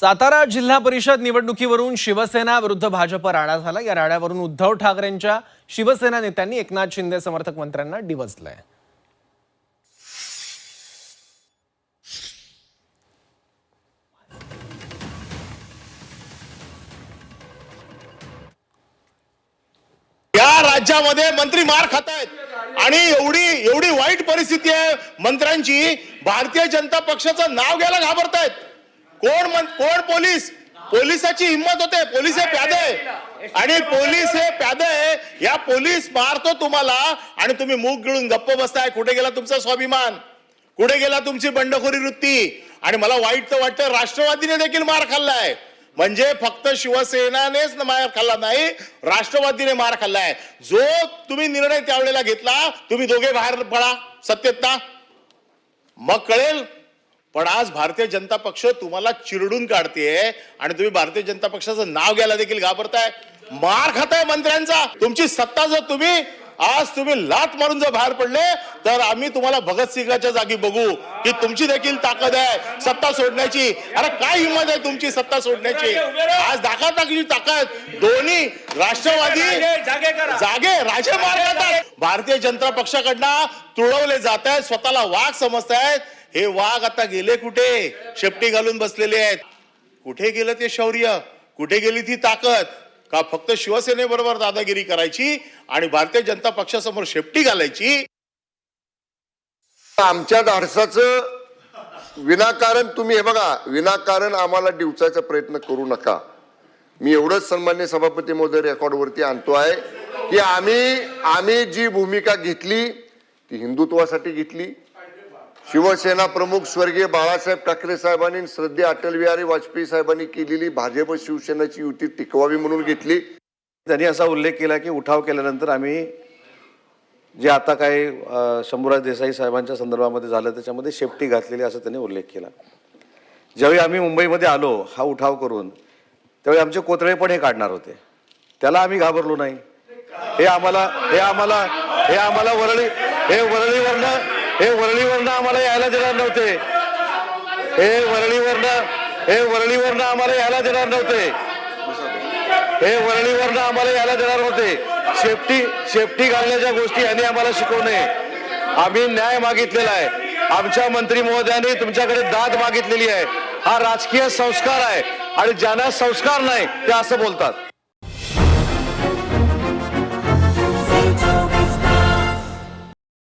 सातारा जिल्हा परिषद निवडणुकीवरून शिवसेना विरुद्ध भाजप राडा झाला। या राड्यावरून उद्धव ठाकरेंच्या शिवसेना नेत्यांनी एकनाथ शिंदे समर्थक मंत्र्यांना डिवचलंय। या राज्यामध्ये मंत्री मार खात आहेत आणि एवढी वाईट परिस्थिती आहे मंत्र्यांची, भारतीय जनता पक्षाचं नाव घ्यायला घाबरतायत। कोण पोलिसाची हिम्मत होते? पोलीस हे प्यादे आणि पोलीस हे प्यादे, या पोलीस मारतो तुम्हाला आणि तुम्ही मूग गिळून गप्प बसताय। कुठे गेला तुमचा स्वाभिमान? कुठे गेला तुमची बंडखोरी वृत्ती? आणि मला वाईट तर वाटतं, राष्ट्रवादीने देखील मार खाल्लाय। म्हणजे फक्त शिवसेनानेच मार खाल्ला नाही, राष्ट्रवादीने मार खाल्लाय। जो तुम्ही निर्णय त्यावेळेला घेतला, तुम्ही दोघे बाहेर पडा सत्तेत ना, मग कळेल। पण आज भारतीय जनता पक्ष तुम्हाला चिरडून काढतेय आणि तुम्ही भारतीय जनता पक्षाचं नाव घ्यायला देखील घाबरताय, मार खाताय मंत्र्यांचा। तुमची सत्ता जर तुम्ही लात मारून जर बाहेर पडले तर आम्ही तुम्हाला भगतसिंगाच्या जागी बघू की तुमची देखील ताकद आहे सत्ता सोडण्याची। अरे काय हिम्मत आहे तुमची सत्ता सोडण्याची? आज दाखवण्याची ताकद दोन्ही राष्ट्रवादी जागे राजे मार खातात। भारतीय जनता पक्षाकडनं तुळवले जात आहेत, स्वतःला वाघ समजतायत। हे वाघ आता गेले कुठे? शेपटी घालून बसलेले आहेत। कुठे गेलं ते शौर्य? कुठे गेली ती ताकद? का फक्त शिवसेनेबरोबर दादागिरी करायची आणि भारतीय जनता पक्षासमोर शेपटी घालायची? आमच्या धाडसाचं विनाकारण तुम्ही हे बघा, विनाकारण आम्हाला डिवचायचा प्रयत्न करू नका। मी एवढंच सन्माननीय सभापती महोदय रेकॉर्डवरती आणतो आहे की आम्ही जी भूमिका घेतली ती हिंदुत्वासाठी घेतली। शिवसेना प्रमुख स्वर्गीय बाळासाहेब ठाकरे साहेबांनी श्रद्धेय अटल बिहारी वाजपेयी साहेबांनी केलेली भाजप शिवसेनेची युती टिकवावी म्हणून घेतली। त्यांनी असा उल्लेख केला की उठाव केल्यानंतर आम्ही जे आता काही शंभूराज देसाई साहेबांच्या संदर्भामध्ये झालं त्याच्यामध्ये शेपटी घातलेली असं त्यांनी उल्लेख केला। ज्यावेळी आम्ही मुंबईमध्ये आलो हा उठाव करून, त्यावेळी आमचे कोतळे पण हे काढणार होते, त्याला आम्ही घाबरलो नाही। हे आम्हाला वरळीवरनं आम्हाला यायला देणार नव्हते। हे वरळीवरनं आम्हाला यायला देणार नव्हते। शेपटी घालण्याच्या गोष्टी यांनी आम्हाला शिकवू नये। आम्ही न्याय मागितलेला आहे। आमच्या मंत्री महोदयांनी तुमच्याकडे दाद मागितलेली आहे। हा राजकीय संस्कार आहे आणि ज्यांना संस्कार नाही ते असं बोलतात।